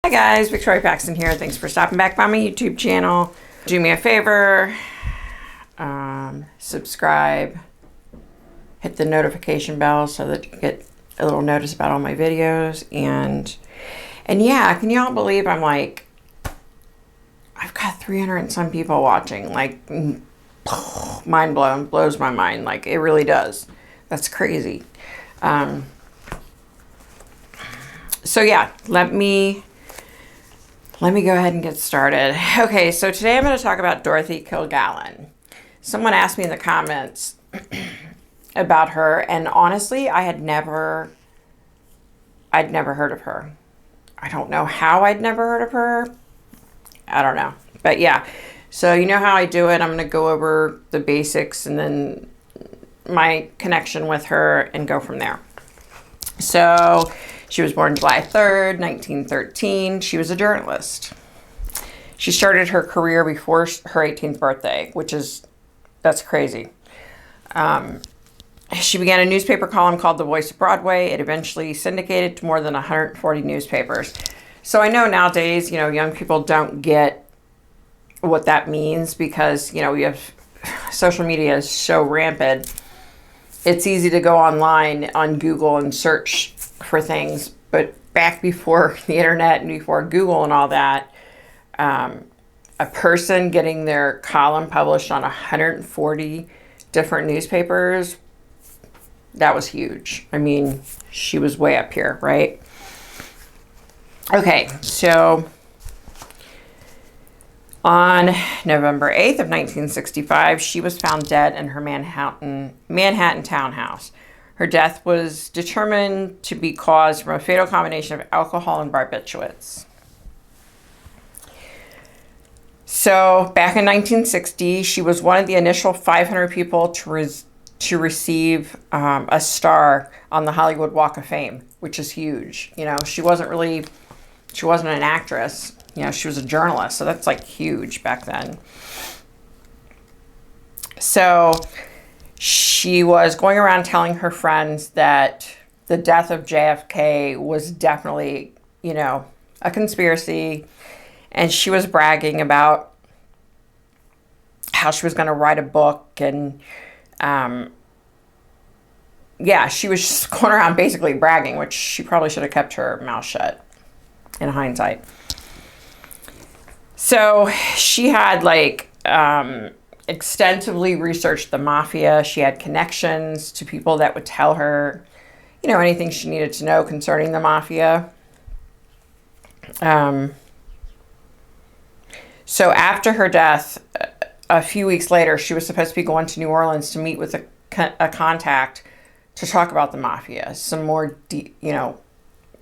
Hi guys, Victoria Paxton here. Thanks for stopping back by my YouTube channel. Do me a favor, subscribe, hit the notification bell so that you get a little notice about all my videos. And yeah, can y'all believe I've got 300 and some people watching. Like, mind blown, blows my mind. Like, it really does. That's crazy. So yeah, let me go ahead and get started. Okay, so today I'm going to talk about Dorothy Kilgallen. Someone asked me in the comments about her, and honestly, I'd never heard of her. I don't know how I'd never heard of her. I don't know. But yeah, so you know how I do it. I'm going to go over the basics and then my connection with her and go from there. So she was born July 3rd, 1913. She was a journalist. She started her career before her 18th birthday, that's crazy. She began a newspaper column called The Voice of Broadway. It eventually syndicated to more than 140 newspapers. So I know nowadays, young people don't get what that means because, we have social media is so rampant. It's easy to go online on Google and search for things. But back before the internet and before Google and all that, a person getting their column published on 140 different newspapers, that was huge. I mean, she was way up here, right? Okay, so on November 8th of 1965, she was found dead in her Manhattan townhouse. Her death was determined to be caused from a fatal combination of alcohol and barbiturates. So back in 1960, she was one of the initial 500 people to receive a star on the Hollywood Walk of Fame, which is huge. She wasn't an actress. She was a journalist, so that's like huge back then. So she was going around telling her friends that the death of JFK was definitely, a conspiracy. And she was bragging about how she was going to write a book. And, yeah, she was just going around basically bragging, which she probably should have kept her mouth shut in hindsight. So she had extensively researched the mafia. She had connections to people that would tell her, anything she needed to know concerning the mafia. So after her death, a few weeks later, she was supposed to be going to New Orleans to meet with a contact to talk about the mafia. Some more,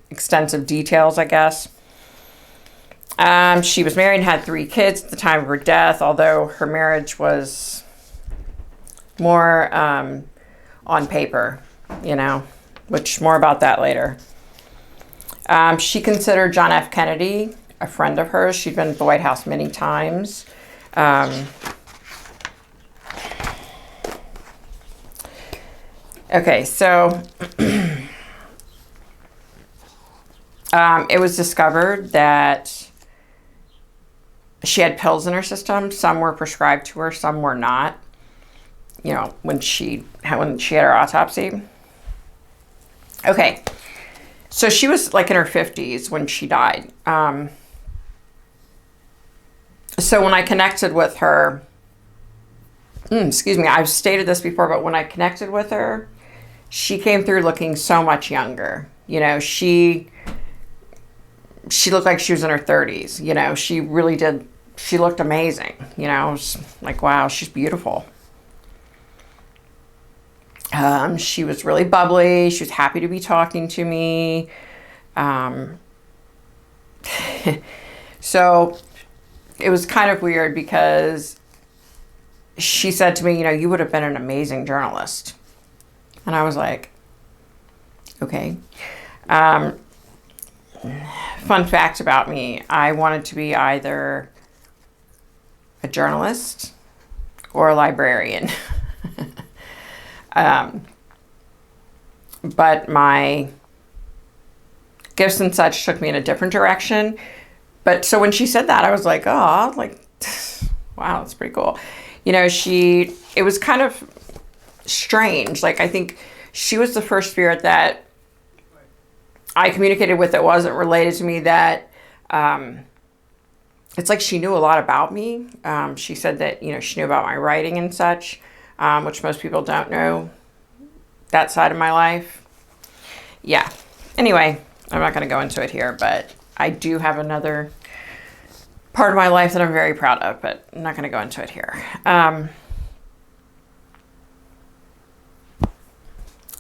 extensive details, I guess. She was married and had 3 kids at the time of her death, although her marriage was more on paper, which more about that later. She considered John F. Kennedy a friend of hers. She'd been at the White House many times. Okay, so it was discovered that she had pills in her system. Some were prescribed to her, some were not. When she had her autopsy. Okay, so she was in her 50s when she died. So when I connected with her, excuse me, I've stated this before, but when I connected with her, she came through looking so much younger. She looked like she was in her 30s. She really did. She looked amazing. I was like, wow, she's beautiful. She was really bubbly. She was happy to be talking to me. So it was kind of weird because she said to me, you would have been an amazing journalist. And I was like, okay. Fun fact about me, I wanted to be either a journalist or a librarian. But my gifts and such took me in a different direction. But so when she said that, I was like, oh, like, wow, that's pretty cool. It was kind of strange. Like, I think she was the first spirit that I communicated with that wasn't related to me, that it's like she knew a lot about me. She said that, she knew about my writing and such, which most people don't know that side of my life. Yeah. Anyway, I'm not going to go into it here, but I do have another part of my life that I'm very proud of, but I'm not going to go into it here.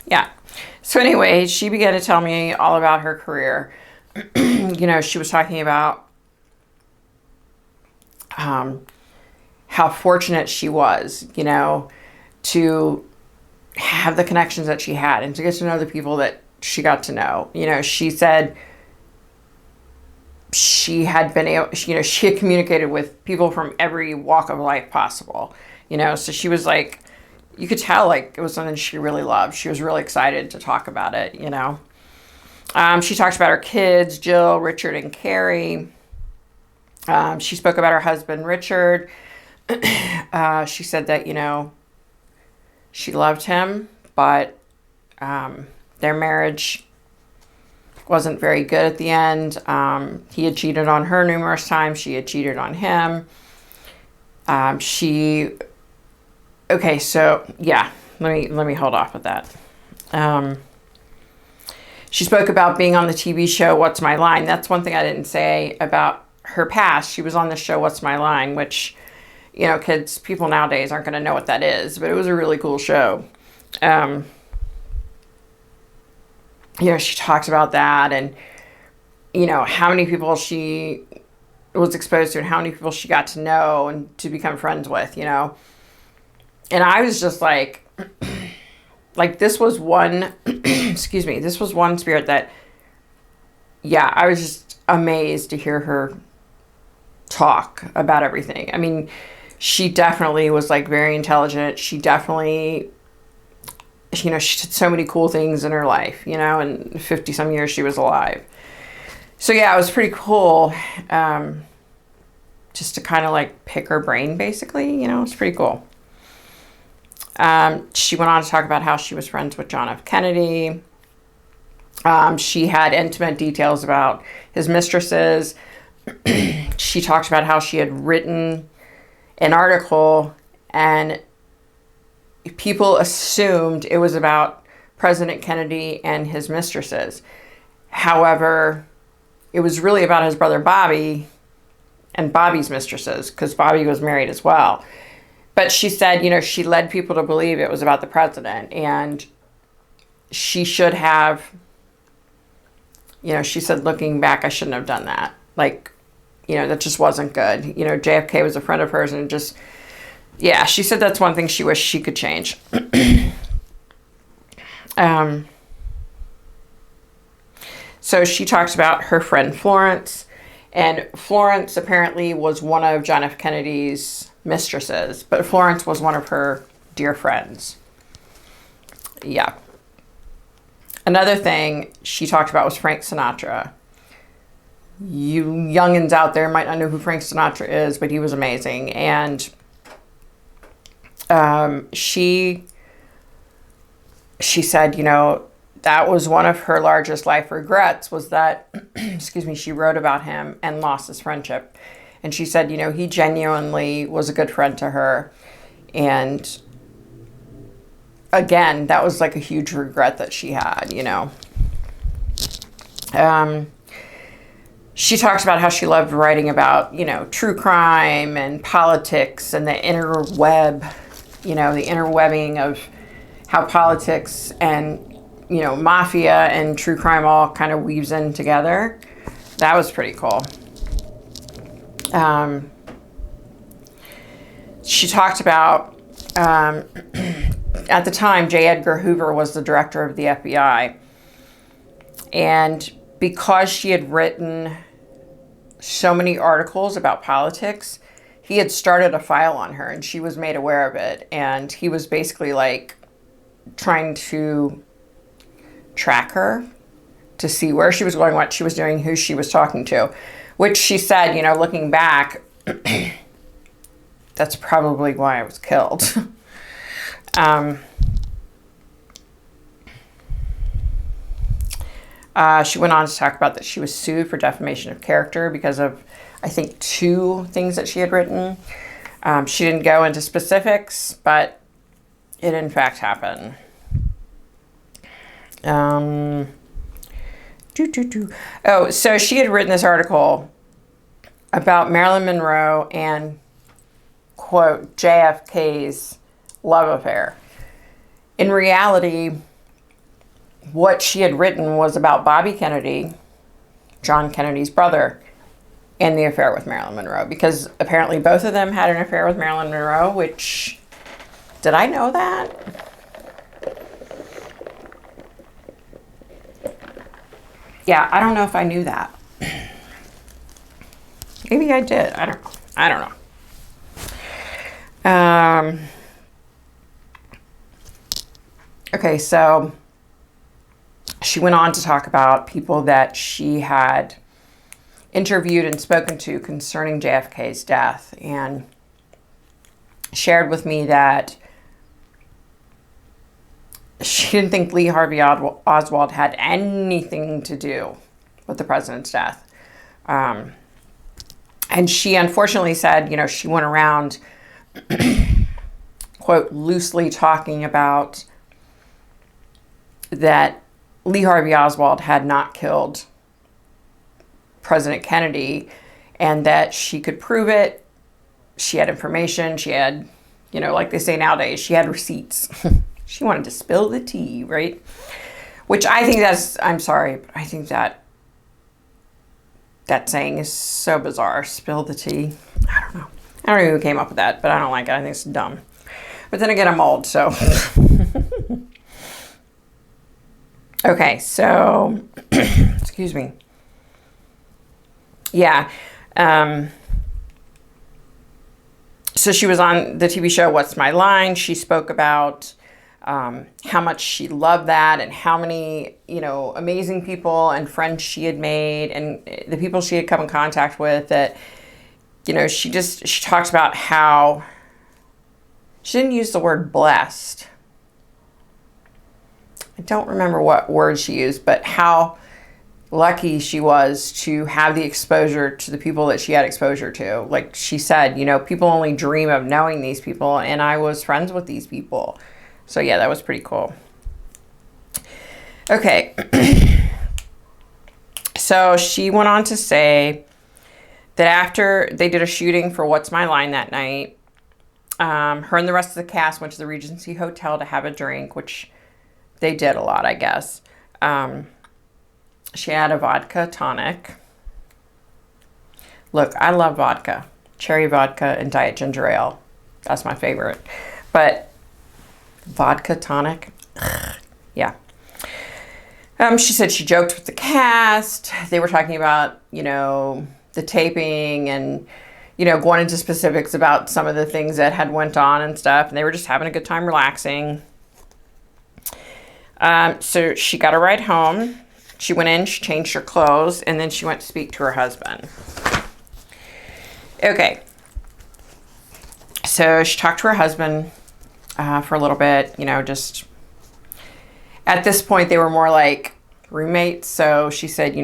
Yeah. So anyway, she began to tell me all about her career. She was talking about how fortunate she was, to have the connections that she had and to get to know the people that she got to know. She said she had been able, she had communicated with people from every walk of life possible, so she was like, you could tell like it was something she really loved. She was really excited to talk about it, She talked about her kids, Jill, Richard, and Carrie. She spoke about her husband, Richard. She said that, she loved him, but their marriage wasn't very good at the end. He had cheated on her numerous times. She had cheated on him. Okay, so yeah, let me hold off with that. She spoke about being on the TV show What's My Line. That's one thing I didn't say about her past. She was on the show What's My Line, which, people nowadays aren't going to know what that is, but it was a really cool show. She talks about that and, how many people she was exposed to and how many people she got to know and to become friends with, And I was just like this was one, excuse me, this was one spirit that, I was just amazed to hear her talk about everything. I mean, she definitely was like very intelligent. She definitely, she did so many cool things in her life, and 50 some years she was alive. So yeah, it was pretty cool. Just to kind of like pick her brain basically, it's pretty cool. She went on to talk about how she was friends with John F. Kennedy. She had intimate details about his mistresses. She talked about how she had written an article and people assumed it was about President Kennedy and his mistresses. However, it was really about his brother Bobby and Bobby's mistresses, because Bobby was married as well. But she said, she led people to believe it was about the president, and she should have, she said, looking back, I shouldn't have done that. Like, that just wasn't good. JFK was a friend of hers, and just, she said that's one thing she wished she could change. So she talks about her friend Florence, and Florence apparently was one of John F. Kennedy's mistresses, but Florence was one of her dear friends. Yeah. Another thing she talked about was Frank Sinatra. You youngins out there might not know who Frank Sinatra is, but he was amazing. And she said, that was one of her largest life regrets, was that, excuse me, she wrote about him and lost his friendship. And she said, he genuinely was a good friend to her. And again, that was like a huge regret that she had, She talks about how she loved writing about, true crime and politics and the interweb, the interwebbing of how politics and, mafia and true crime all kind of weaves in together. That was pretty cool. She talked about, at the time, J. Edgar Hoover was the director of the FBI. And because she had written so many articles about politics, he had started a file on her and she was made aware of it. And he was basically like trying to track her to see where she was going, what she was doing, who she was talking to, which she said, looking back, that's probably why I was killed. She went on to talk about that she was sued for defamation of character because of, I think, 2 things that she had written. She didn't go into specifics, but it in fact happened. Oh, so she had written this article about Marilyn Monroe and, quote, JFK's love affair. In reality, what she had written was about Bobby Kennedy, John Kennedy's brother, and the affair with Marilyn Monroe, because apparently both of them had an affair with Marilyn Monroe, which, did I know that? Yeah, I don't know if I knew that. Maybe I did. I don't know. Okay, so she went on to talk about people that she had interviewed and spoken to concerning JFK's death, and shared with me that she didn't think Lee Harvey Oswald had anything to do with the president's death. And she unfortunately said, she went around, quote, loosely talking about that Lee Harvey Oswald had not killed President Kennedy, and that she could prove it. She had information. She had, like they say nowadays, she had receipts. She wanted to spill the tea, right? Which I think I'm sorry, but I think that saying is so bizarre. Spill the tea. I don't know. I don't know who came up with that, but I don't like it. I think it's dumb. But then again, I'm old, so. Okay, so, excuse me. Yeah. So she was on the TV show What's My Line. She spoke about how much she loved that, and how many, amazing people and friends she had made, and the people she had come in contact with that, she talks about how she didn't use the word blessed. I don't remember what word she used, but how lucky she was to have the exposure to the people that she had exposure to. Like she said, people only dream of knowing these people, and I was friends with these people. So yeah, that was pretty cool. Okay. So she went on to say that after they did a shooting for What's My Line that night, her and the rest of the cast went to the Regency Hotel to have a drink, which they did a lot, I guess. She had a vodka tonic. Look, I love vodka. Cherry vodka and diet ginger ale. That's my favorite. But vodka tonic? Yeah. She said she joked with the cast. They were talking about, the taping and, going into specifics about some of the things that had went on and stuff. And they were just having a good time relaxing. So she got a ride home. She went in, she changed her clothes, and then she went to speak to her husband. Okay. So she talked to her husband for a little bit, just at this point they were more like roommates. So she said,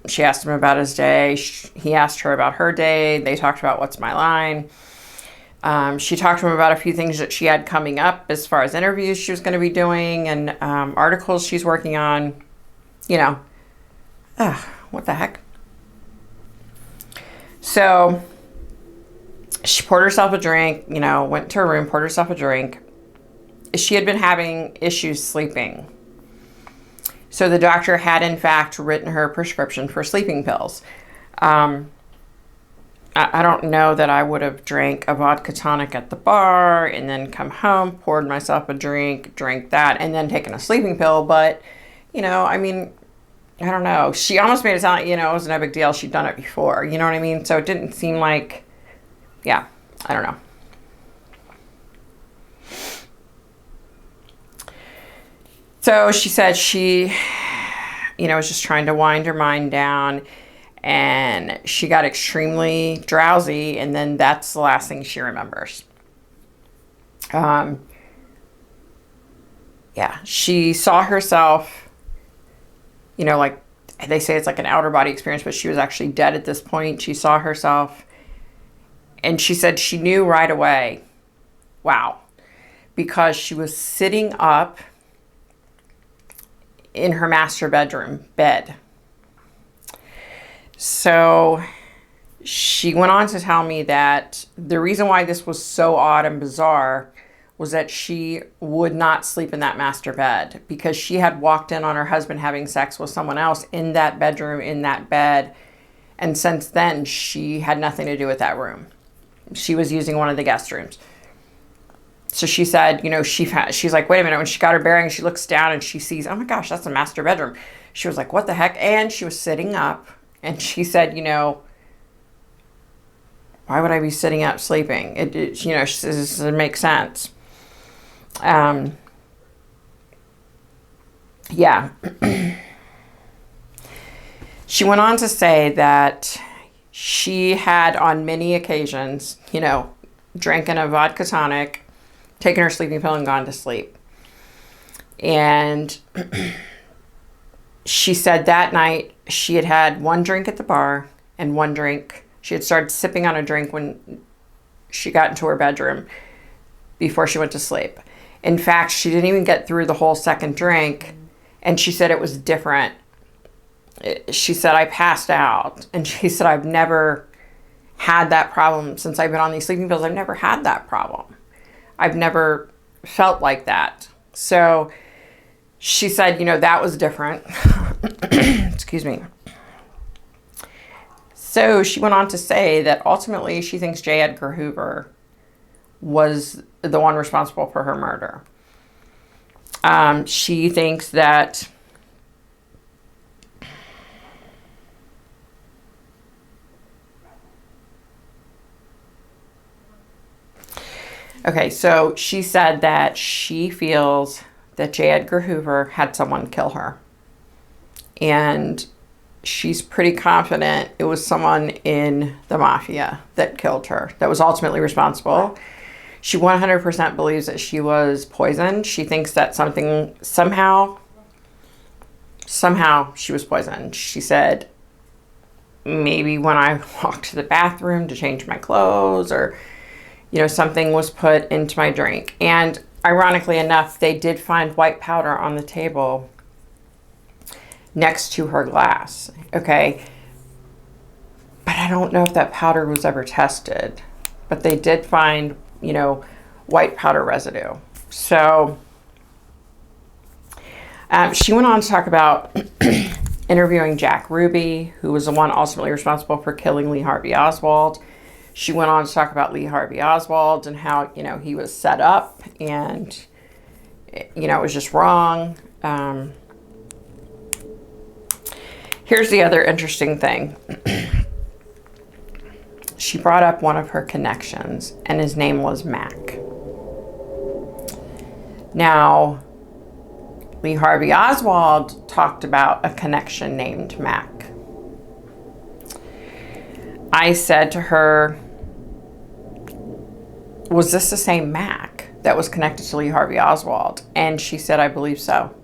she asked him about his day. He asked her about her day. They talked about What's My Line. She talked to him about a few things that she had coming up as far as interviews she was going to be doing, and articles she's working on. What the heck? So she poured herself a drink, went to her room, poured herself a drink. She had been having issues sleeping. So the doctor had, in fact, written her a prescription for sleeping pills. I don't know that I would have drank a vodka tonic at the bar and then come home, poured myself a drink, drank that, and then taken a sleeping pill. But, I don't know. She almost made it sound like, it was no big deal. She'd done it before. You know what I mean? So it didn't seem like, yeah, I don't know. So she said she, was just trying to wind her mind down, and she got extremely drowsy, and then that's the last thing she remembers. Yeah, she saw herself, like they say it's like an outer body experience, but she was actually dead at this point. She saw herself, and she said she knew right away, wow, because she was sitting up in her master bedroom bed. So she went on to tell me that the reason why this was so odd and bizarre was that she would not sleep in that master bed because she had walked in on her husband having sex with someone else in that bedroom, in that bed. And since then, she had nothing to do with that room. She was using one of the guest rooms. So she said, she's like, wait a minute. When she got her bearings, she looks down and she sees, oh my gosh, that's a master bedroom. She was like, what the heck? And she was sitting up, and she said, why would I be sitting up sleeping? It doesn't make sense. Yeah. She went on to say that she had on many occasions, drinking a vodka tonic, taken her sleeping pill, and gone to sleep. And she said that night she had had one drink at the bar and one drink. She had started sipping on a drink when she got into her bedroom before she went to sleep. In fact, she didn't even get through the whole second drink, and she said it was different. She said, I passed out. And she said, I've never had that problem since I've been on these sleeping pills. I've never had that problem. I've never felt like that. So she said, that was different. Excuse me. So she went on to say that ultimately she thinks J. Edgar Hoover was the one responsible for her murder. She thinks that so she said that she feels that J. Edgar Hoover had someone kill her. And she's pretty confident it was someone in the mafia that killed her, that was ultimately responsible. She 100% believes that she was poisoned. She thinks that somehow she was poisoned. She said, maybe when I walked to the bathroom to change my clothes, or, something was put into my drink. And ironically enough, they did find white powder on the table next to her glass. Okay. But I don't know if that powder was ever tested. But they did find, white powder residue. So she went on to talk about interviewing Jack Ruby, who was the one ultimately responsible for killing Lee Harvey Oswald. She went on to talk about Lee Harvey Oswald and how, he was set up and, it was just wrong. Here's the other interesting thing. She brought up one of her connections, and his name was Mac. Now, Lee Harvey Oswald talked about a connection named Mac. I said to her, was this the same Mac that was connected to Lee Harvey Oswald? And she said, I believe so.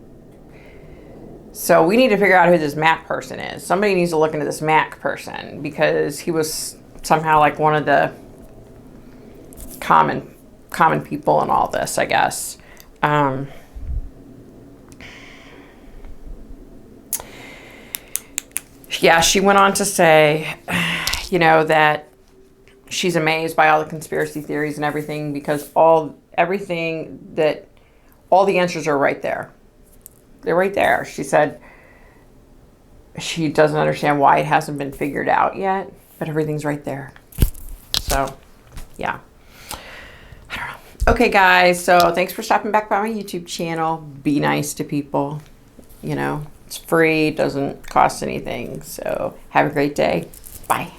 So we need to figure out who this Mac person is. Somebody needs to look into this Mac person, because he was somehow like one of the common people in all this, I guess. Yeah, she went on to say, that she's amazed by all the conspiracy theories and everything, because all the answers are right there. They're right there. She said she doesn't understand why it hasn't been figured out yet, but everything's right there. So, yeah. I don't know. Okay, guys. So, thanks for stopping back by my YouTube channel. Be nice to people. It's free. Doesn't cost anything. So, have a great day. Bye.